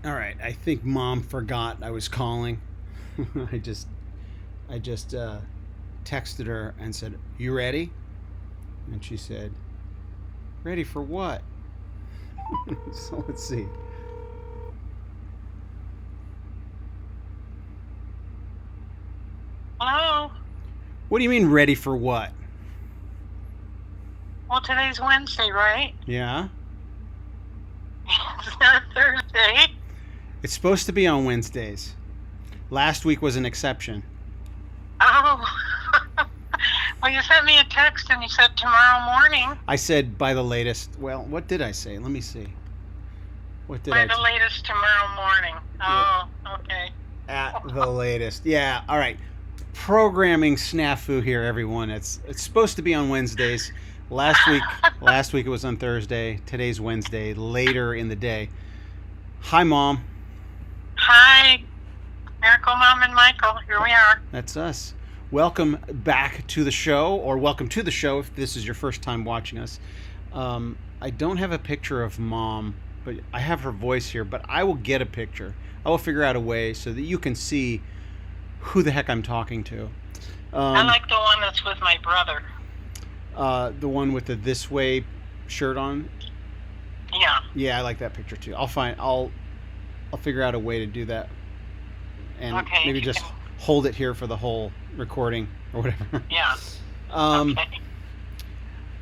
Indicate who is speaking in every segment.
Speaker 1: All right, I think Mom forgot I was calling. I just I just texted her and said, "You ready?" And she said, "Ready for what?" So let's see.
Speaker 2: Hello.
Speaker 1: What do you mean ready for what?
Speaker 2: Well, today's Wednesday, right?
Speaker 1: Yeah,
Speaker 2: It's not Thursday.
Speaker 1: it's supposed to be on Wednesdays. Last week was an exception.
Speaker 2: Oh. Well, you sent me a text and you said tomorrow morning
Speaker 1: I said by the latest. Well, what did I say? Let me see. What did
Speaker 2: by
Speaker 1: I?
Speaker 2: the latest tomorrow morning.
Speaker 1: Yeah,
Speaker 2: Oh, okay.
Speaker 1: at the latest. Yeah. All right. Programming snafu here, everyone. It's supposed to be on Wednesdays. Last week it was on Thursday. Today's Wednesday. Later in the day. Hi, Mom.
Speaker 2: Hi, Miracle Mom and Michael. Here we are.
Speaker 1: That's us. Welcome back to the show, or welcome to the show if this is your first time watching us. I don't have a picture of Mom, but I have her voice here. But I will get a picture. I will figure out a way so that you can see who the heck I'm talking to.
Speaker 2: I
Speaker 1: Um,
Speaker 2: like the one that's with my brother.
Speaker 1: the one with the this way shirt on.
Speaker 2: Yeah.
Speaker 1: Yeah, I like that picture too. I'll figure out a way to do that, and
Speaker 2: Okay, if
Speaker 1: maybe
Speaker 2: you
Speaker 1: just
Speaker 2: can.
Speaker 1: hold it here for the whole recording or whatever.
Speaker 2: Yeah.
Speaker 1: um,
Speaker 2: Okay.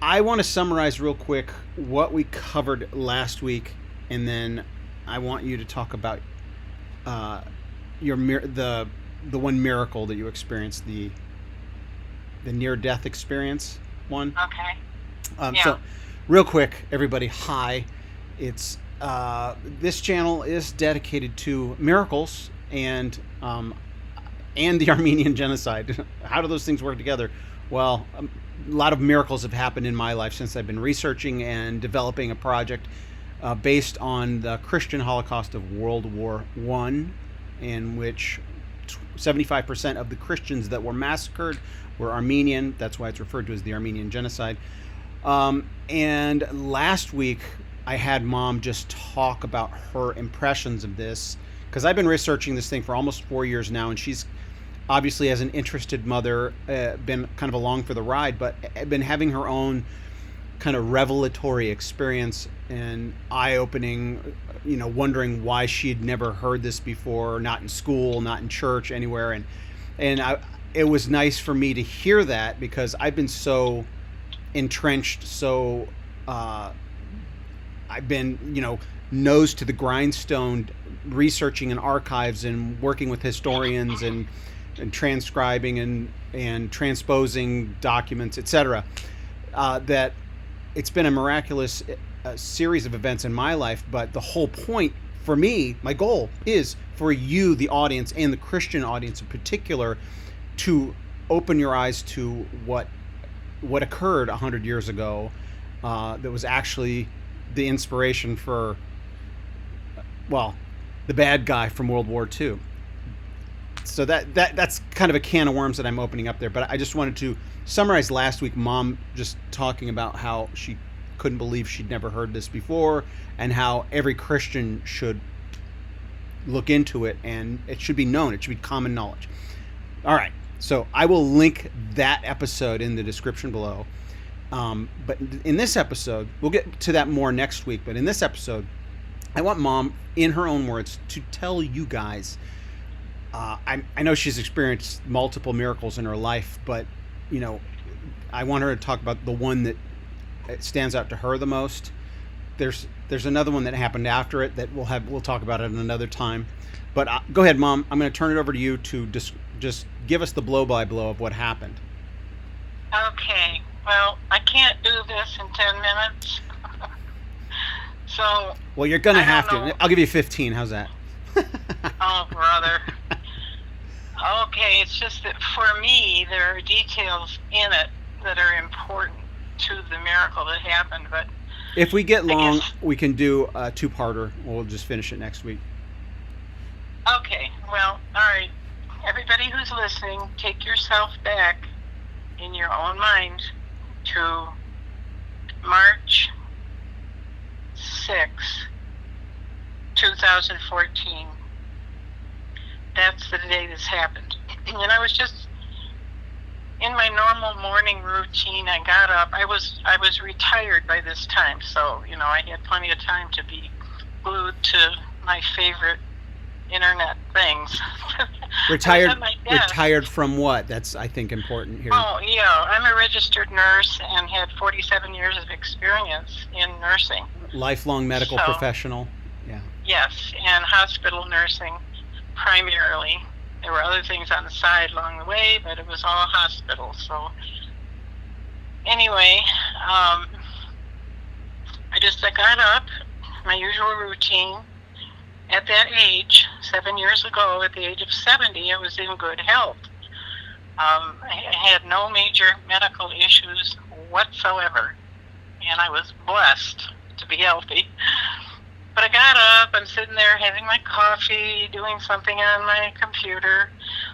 Speaker 1: I want to summarize real quick what we covered last week, and then I want you to talk about uh, the one miracle that you experienced, the near death experience one.
Speaker 2: Okay.
Speaker 1: So,
Speaker 2: Yeah.
Speaker 1: real quick, everybody, hi. It's this channel is dedicated to miracles and the Armenian genocide. How do those things work together? Well, a lot of miracles have happened in my life since I've been researching and developing a project based on the Christian Holocaust of World War One, in which 75% of the Christians that were massacred were Armenian. That's why it's referred to as the Armenian genocide. And last week, I had Mom just talk about her impressions of this because I've been researching this thing for almost 4 years now, and she's obviously, as an interested mother, been kind of along for the ride, but been having her own kind of revelatory experience and eye-opening, wondering why she'd never heard this before, not in school, not in church, anywhere, it was nice for me to hear that because I've been so entrenched, so I've been, nose to the grindstone, researching in archives and working with historians and transcribing and transposing documents, etc. That it's been a miraculous series of events in my life. But the whole point for me, my goal is for you, the audience, and the Christian audience in particular, to open your eyes to what occurred 100 years ago. That was actually the inspiration for, well, the bad guy from World War II. So that's kind of a can of worms that I'm opening up there. But I just wanted to summarize last week. Mom just talking about how she couldn't believe she'd never heard this before, and how every Christian should look into it, and it should be known. It should be common knowledge. All right. So I will link that episode in the description below. But in this episode, we'll get to that more next week. But in this episode, I want Mom, in her own words, to tell you guys. I know she's experienced multiple miracles in her life, but I want her to talk about the one that stands out to her the most. There's another one that happened after it that we'll talk about it another time. But go ahead, Mom. I'm going to turn it over to you to just give us the blow by blow of what happened.
Speaker 2: Okay. Well, I can't do this in 10 minutes. So,
Speaker 1: Well, you're going to
Speaker 2: I
Speaker 1: have
Speaker 2: don't know.
Speaker 1: to. I'll give you 15. How's that?
Speaker 2: Oh, brother. Okay, it's just that for me, there are details in it that are important to the miracle that happened. But
Speaker 1: If we get
Speaker 2: I
Speaker 1: long,
Speaker 2: guess,
Speaker 1: we can do a two-parter. We'll just finish it next week.
Speaker 2: okay, well, all right. Everybody who's listening, take yourself back in your own mind to March 6, 2014. That's the day this happened. And I was just in my normal morning routine. I got up. I was retired by this time, so I had plenty of time to be glued to my favorite internet things.
Speaker 1: Retired. Retired from what? That's, I think, important here.
Speaker 2: Oh yeah, I'm a registered nurse and had 47 years of experience in nursing.
Speaker 1: Lifelong medical professional. Yeah.
Speaker 2: Yes, and hospital nursing primarily. There were other things on the side along the way, but it was all hospital. So anyway, I got up, my usual routine. At that age, 7 years ago, at the age of 70, I was in good health. I had no major medical issues whatsoever, and I was blessed to be healthy. But I got up, I'm sitting there having my coffee, doing something on my computer.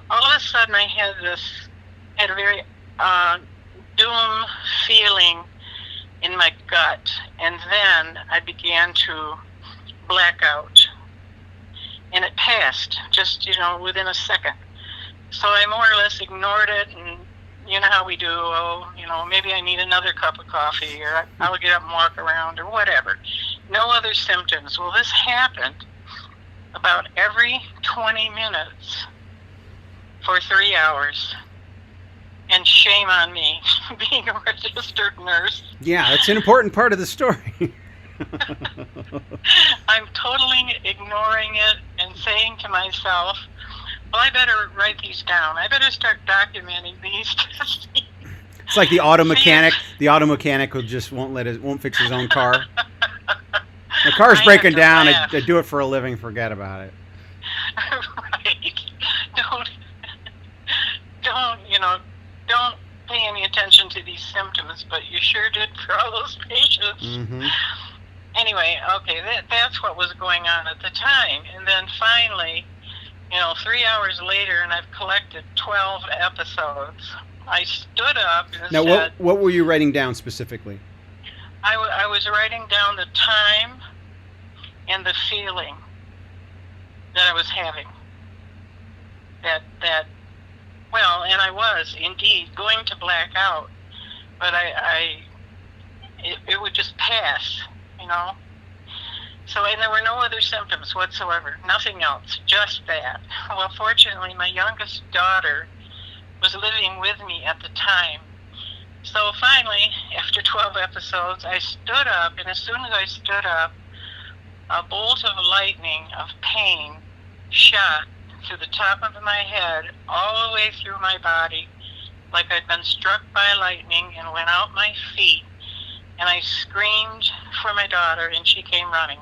Speaker 2: All of a sudden I had a very doom feeling in my gut, and then I began to black out. And it passed just, within a second. So I more or less ignored it, and you know how we do, maybe I need another cup of coffee, or I'll get up and walk around, or whatever. No other symptoms. Well, this happened about every 20 minutes for 3 hours. And shame on me, being a registered nurse.
Speaker 1: Yeah, it's an important part of the story.
Speaker 2: I'm totally ignoring it and saying to myself, well, I better write these down. I better start documenting these.
Speaker 1: It's like the auto mechanic. The auto mechanic won't fix his own car. The car's breaking down. I do it for a living. Forget about it.
Speaker 2: Right. Don't pay any attention to these symptoms, but you sure did for all those patients.
Speaker 1: Mm-hmm.
Speaker 2: Anyway, okay, that's what was going on at the time. And then finally, 3 hours later, and I've collected 12 episodes, I stood up and
Speaker 1: now,
Speaker 2: said...
Speaker 1: what were you writing down specifically?
Speaker 2: I was writing down the time and the feeling that I was having. And I was indeed going to black out, but it would just pass, So, and there were no other symptoms whatsoever, nothing else, just that. Well, fortunately, my youngest daughter was living with me at the time. So finally, after 12 episodes, I stood up, and as soon as I stood up, a bolt of lightning of pain shot through the top of my head, all the way through my body, like I'd been struck by lightning, and went out my feet. And I screamed for my daughter, and she came running.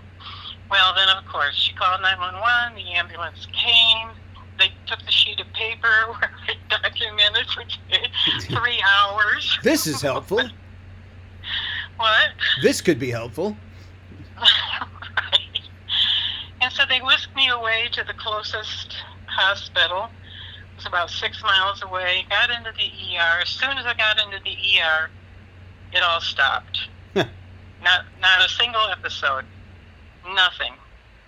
Speaker 2: Well, then, of course, she called 911. The ambulance came. They took the sheet of paper where I documented for 3 hours.
Speaker 1: This is helpful.
Speaker 2: What?
Speaker 1: This could be helpful.
Speaker 2: Right. And so they whisked me away to the closest hospital. It was about 6 miles away. Got into the ER. As soon as I got into the ER, it all stopped. Not a single episode. Nothing.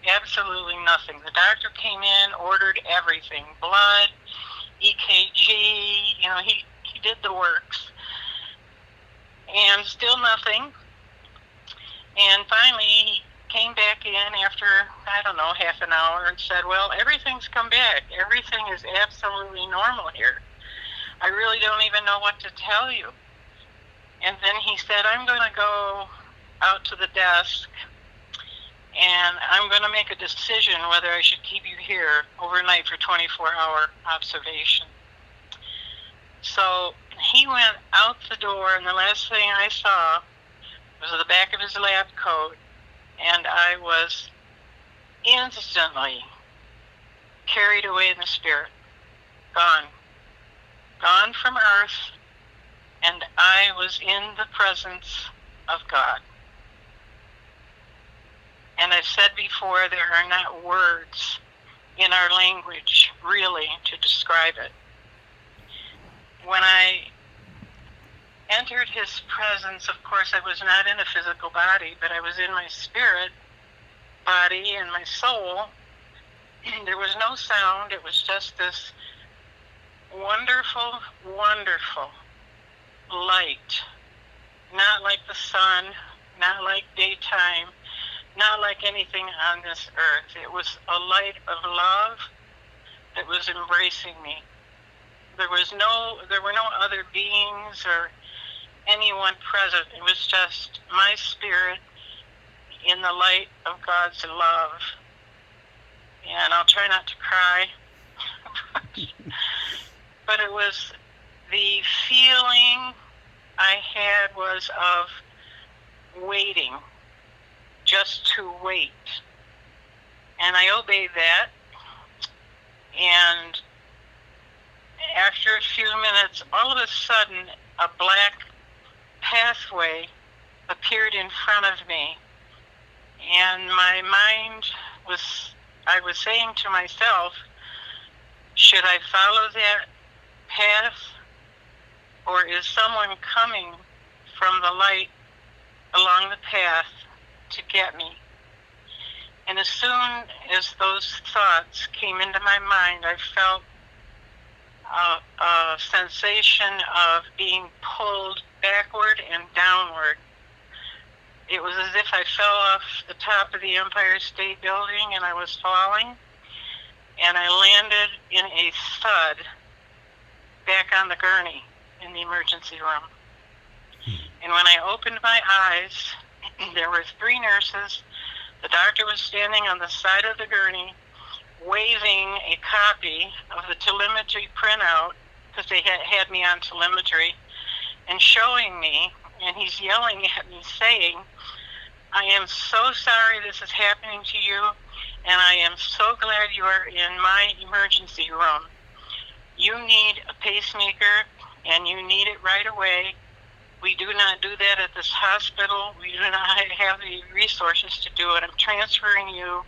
Speaker 2: Absolutely nothing. The doctor came in, ordered everything. Blood, EKG, he did the works. And still nothing. And finally, he came back in after, half an hour and said, well, everything's come back. Everything is absolutely normal here. I really don't even know what to tell you. And then he said, I'm going to go out to the desk, and I'm going to make a decision whether I should keep you here overnight for 24-hour observation. So he went out the door, and the last thing I saw was the back of his lab coat, and I was instantly carried away in the spirit, gone from earth, and I was in the presence of God. And I've said before, there are not words in our language, really, to describe it. When I entered his presence, of course, I was not in a physical body, but I was in my spirit, body and my soul. There was no sound. It was just this wonderful, wonderful light. Not like the sun, not like daytime, not like anything on this earth. It was a light of love that was embracing me. There were no other beings or anyone present. It was just my spirit in the light of God's love. And I'll try not to cry. But it was, the feeling I had was of waiting, just to wait. And I obeyed that. And after a few minutes, all of a sudden, a black pathway appeared in front of me. And my mind I was saying to myself, should I follow that path? Or is someone coming from the light along the path to get me? And as soon as those thoughts came into my mind, I felt a sensation of being pulled backward and downward. It was as if I fell off the top of the Empire State Building and I was falling, and I landed in a thud back on the gurney in the emergency room. And when I opened my eyes, there were 3 nurses. The doctor was standing on the side of the gurney, waving a copy of the telemetry printout, because they had me on telemetry, and showing me, and he's yelling at me saying, I am so sorry this is happening to you, and I am so glad you are in my emergency room. You need a pacemaker, and you need it right away. We do not do that at this hospital. We do not have the resources to do it. I'm transferring you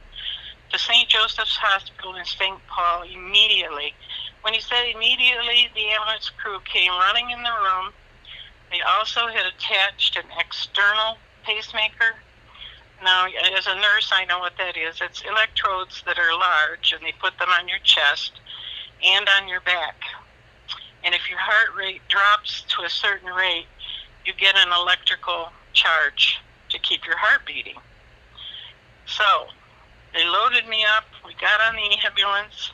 Speaker 2: to St. Joseph's Hospital in St. Paul immediately. When he said immediately, the ambulance crew came running in the room. They also had attached an external pacemaker. Now, as a nurse, I know what that is. It's electrodes that are large, and they put them on your chest and on your back. And if your heart rate drops to a certain rate, you get an electrical charge to keep your heart beating. So they loaded me up. We got on the ambulance,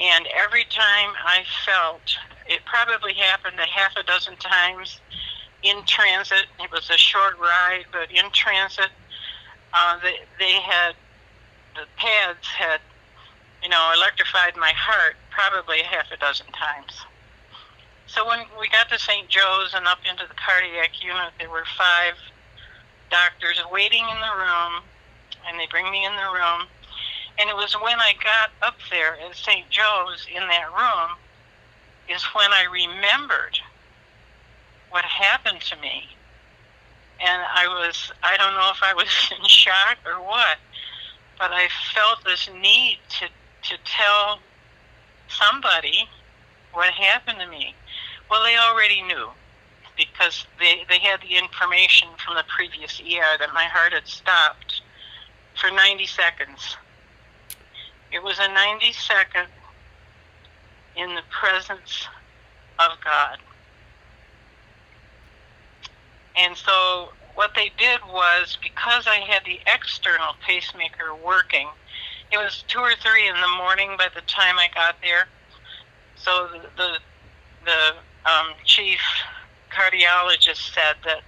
Speaker 2: and every time I felt, it probably happened a half a dozen times in transit. It was a short ride, but in transit, the pads had, electrified my heart probably a half a dozen times. So when we got to St. Joe's and up into the cardiac unit, there were 5 doctors waiting in the room, and they bring me in the room. And it was when I got up there at St. Joe's in that room is when I remembered what happened to me. And I don't know if I was in shock or what, but I felt this need to tell somebody what happened to me. Well, they already knew, because they had the information from the previous ER that my heart had stopped for 90 seconds. It was a 90-second in the presence of God. And so what they did was, because I had the external pacemaker working, it was 2 or 3 in the morning by the time I got there. So the chief cardiologist said that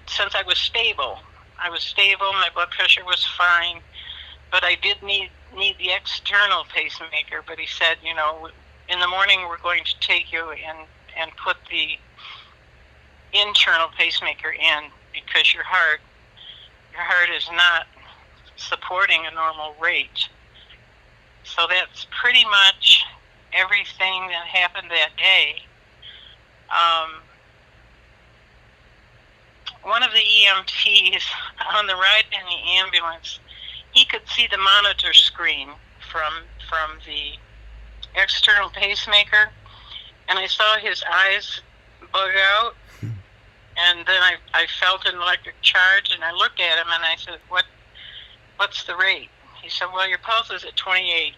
Speaker 2: since I was stable, my blood pressure was fine, but I did need the external pacemaker. But he said, in the morning we're going to take you and put the internal pacemaker in, because your heart is not supporting a normal rate. So that's pretty much everything that happened that day. One of the EMTs on the ride in the ambulance, he could see the monitor screen from the external pacemaker, and I saw his eyes bug out, and then I felt an electric charge, and I looked at him and I said, what what's the rate? He said, well, your pulse is at 28.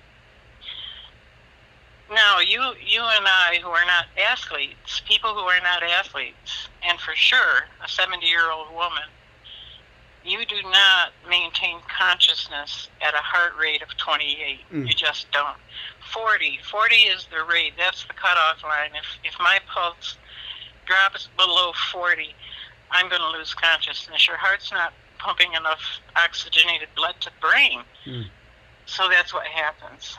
Speaker 2: Now, you and I, who are not athletes, people who are not athletes, and for sure a 70-year-old woman, you do not maintain consciousness at a heart rate of 28. You just don't. 40 is the rate. That's the cutoff line. If my pulse drops below 40, I'm going to lose consciousness. Your heart's not pumping enough oxygenated blood to the brain. So that's what happens.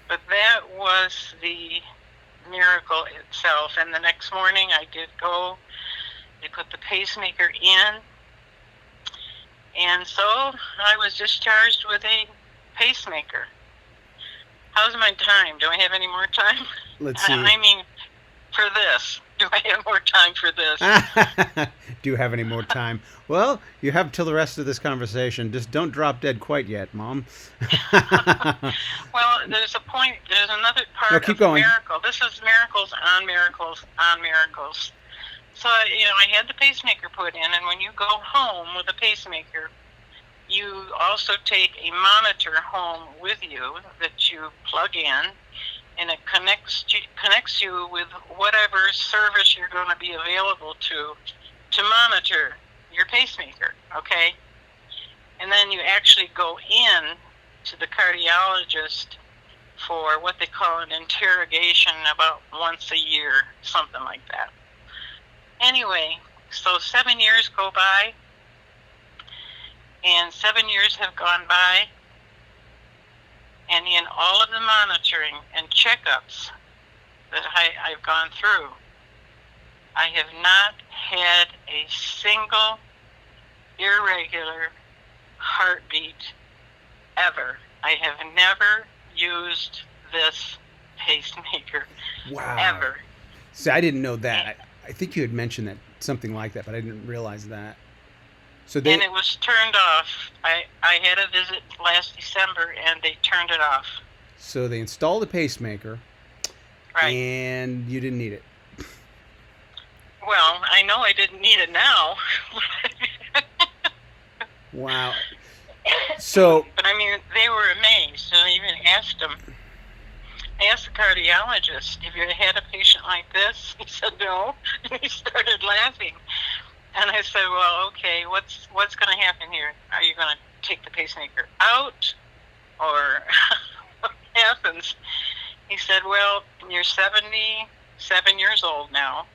Speaker 2: But that was the miracle itself. And the next morning I did go. They put the pacemaker in. And so I was discharged with a pacemaker. How's my time? Do I have any more time?
Speaker 1: Let's see.
Speaker 2: I mean, for this. Do I have more time for this?
Speaker 1: Do you have any more time? Well, you have till the rest of this conversation. Just don't drop dead quite yet, Mom.
Speaker 2: Well, there's another part of
Speaker 1: going.
Speaker 2: miracle. This is miracles on miracles on miracles. So, I had the pacemaker put in, and when you go home with a pacemaker, you also take a monitor home with you that you plug in, and it connects you with whatever service you're going to be available to monitor your pacemaker, okay? And then you actually go in to the cardiologist for what they call an interrogation about once a year, something like that. Anyway, so 7 years go by, and 7 years have gone by, and in all of the monitoring and checkups that I've gone through, I have not had a single irregular heartbeat ever. I have never used this pacemaker.
Speaker 1: Wow.
Speaker 2: Ever.
Speaker 1: See, I didn't know that. I think you had mentioned that, something like that, but I didn't realize that. So
Speaker 2: and it was turned off. I had a visit last December, and they turned it off.
Speaker 1: So they installed a pacemaker,
Speaker 2: right?
Speaker 1: And you didn't need it.
Speaker 2: Well, I know I didn't need it now.
Speaker 1: Wow. So.
Speaker 2: But I mean, they were amazed, and I even asked them. I asked the cardiologist, "Have you had a patient like this?" He said, "No," and he started laughing. And I said, "Well, okay, what's going to happen here? Are you going to take the pacemaker out, or what happens?" He said, "Well, you're 77 years old now."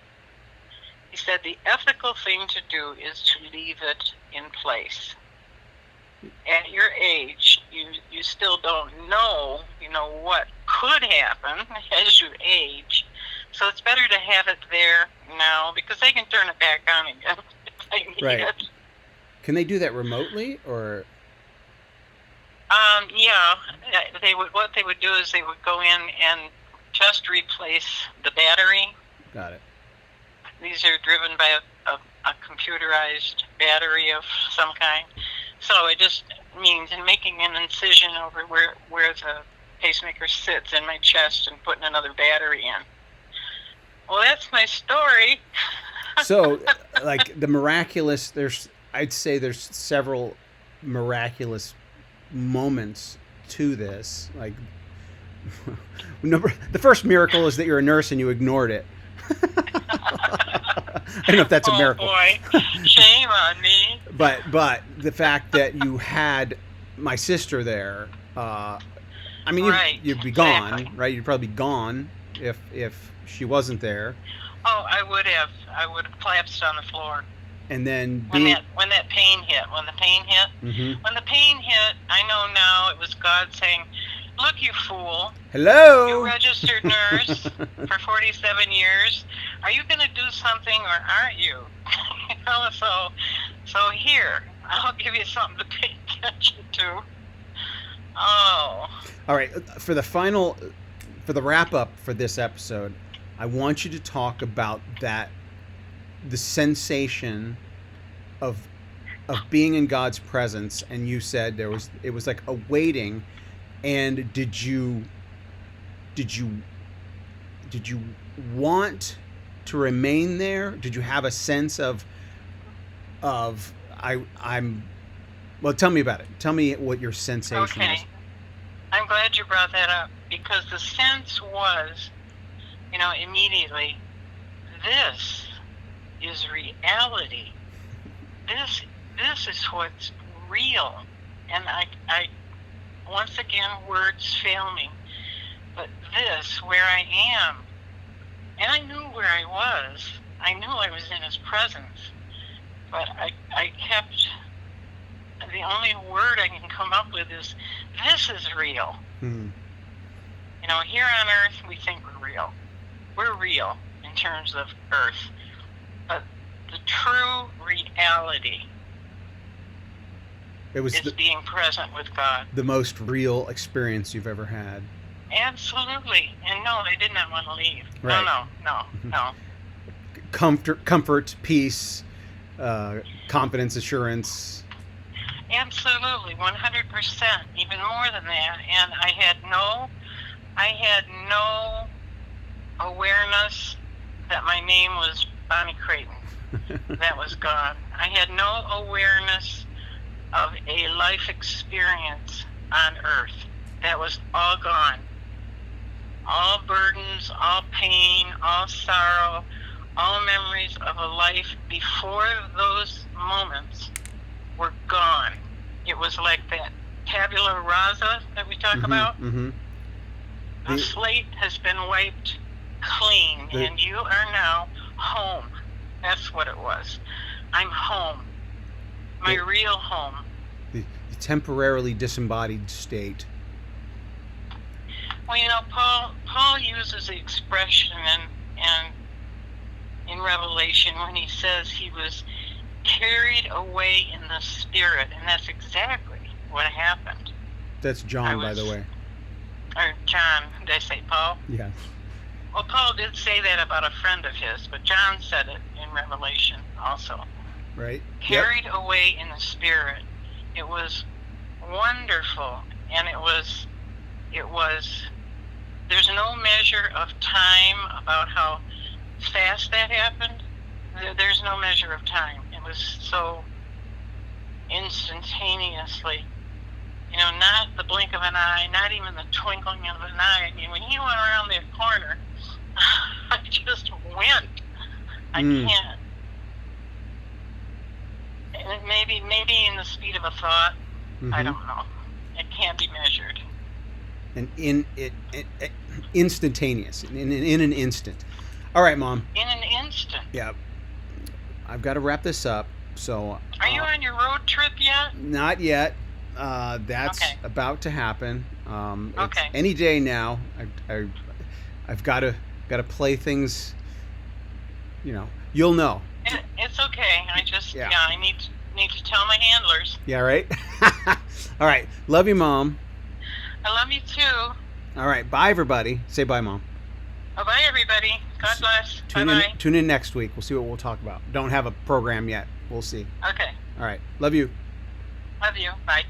Speaker 2: He said, "The ethical thing to do is to leave it in place. At your age, you still don't know, what could happen as you age. So it's better to have it there now, because they can turn it back on again if they need
Speaker 1: right.
Speaker 2: it."
Speaker 1: Can they do that remotely, or?
Speaker 2: Yeah. What they would do is they would go in and just replace the battery.
Speaker 1: Got it.
Speaker 2: These are driven by a computerized battery of some kind. So it just means making an incision over where the pacemaker sits in my chest and putting another battery in. Well, that's my story.
Speaker 1: So, like the miraculous, I'd say there's several miraculous moments to this. Like, the first miracle is that you're a nurse and you ignored it. I don't know if that's a miracle.
Speaker 2: Oh boy, shame on me.
Speaker 1: But the fact that you had my sister there, I mean,
Speaker 2: right,
Speaker 1: you'd be gone,
Speaker 2: exactly.
Speaker 1: Right? You'd probably be gone if she wasn't there.
Speaker 2: Oh, I would have collapsed on the floor.
Speaker 1: And then
Speaker 2: when that pain hit, when the pain hit, I know now it was God saying, "Look, you fool.
Speaker 1: Hello.
Speaker 2: You registered nurse for 47 years. Are you going to do something, or aren't you?" So here, I'll give you something to pay attention to. Oh.
Speaker 1: All right. For the wrap up for this episode, I want you to talk about the sensation of being in God's presence. And you said it was like a waiting. And did you want to remain there? Did you have a sense of I'm Well, tell me about it. Tell me what your sensation
Speaker 2: Okay.
Speaker 1: is.
Speaker 2: I'm glad you brought that up because the sense was, immediately, this is reality. This is what's real. And I once again, words fail me. But this, where I am, and I knew where I was. I knew I was in his presence. But I kept, the only word I can come up with is, this is real.
Speaker 1: Hmm.
Speaker 2: Here on Earth, we think we're real. We're real in terms of Earth. But the true reality
Speaker 1: It was
Speaker 2: is being present with God.
Speaker 1: the most real experience you've ever had.
Speaker 2: Absolutely. And no, I did not want to leave.
Speaker 1: Right.
Speaker 2: No.
Speaker 1: Comfort, peace, confidence, assurance.
Speaker 2: Absolutely, 100%, even more than that. And I had no awareness that my name was Bonnie Creighton. That was gone. I had no awareness of a life experience on Earth. That was all gone. All burdens, all pain, all sorrow, all memories of a life before those moments were gone. It was like that tabula rasa that we talk about.
Speaker 1: Mm-hmm.
Speaker 2: The slate has been wiped clean, and you are now home. That's what it was. I'm home. My real home.
Speaker 1: The temporarily disembodied state.
Speaker 2: Well, Paul uses the expression in Revelation when he says he was carried away in the spirit, and that's exactly what happened.
Speaker 1: That's John, by the way.
Speaker 2: Or John, did I say Paul?
Speaker 1: Yeah.
Speaker 2: Well, Paul did say that about a friend of his, but John said it in Revelation also.
Speaker 1: Right.
Speaker 2: Carried away in the spirit. It was wonderful, and it was, there's no measure of time about how fast that happened. There's no measure of time. It was so instantaneously, not the blink of an eye, not even the twinkling of an eye. I mean, when he went around that corner, I just went. I can't. And maybe in the speed of a thought.
Speaker 1: Mm-hmm.
Speaker 2: I don't know. It can't be measured.
Speaker 1: And instantaneous, in an instant. All right, Mom.
Speaker 2: In an instant.
Speaker 1: Yeah. I've got to wrap this up. So.
Speaker 2: Are you on your road trip yet?
Speaker 1: Not yet. That's
Speaker 2: okay.
Speaker 1: About to happen.
Speaker 2: Okay.
Speaker 1: It's any day now. I've got to play things. You'll know.
Speaker 2: It's okay. I need to tell my handlers.
Speaker 1: Yeah. Right. All right. Love you, Mom.
Speaker 2: I love you too.
Speaker 1: All right. Bye, everybody. Say bye, Mom.
Speaker 2: Bye, everybody. God bless. Bye-bye.
Speaker 1: Tune in next week. We'll see what we'll talk about. Don't have a program yet. We'll see.
Speaker 2: Okay.
Speaker 1: All right. Love you.
Speaker 2: Love you. Bye.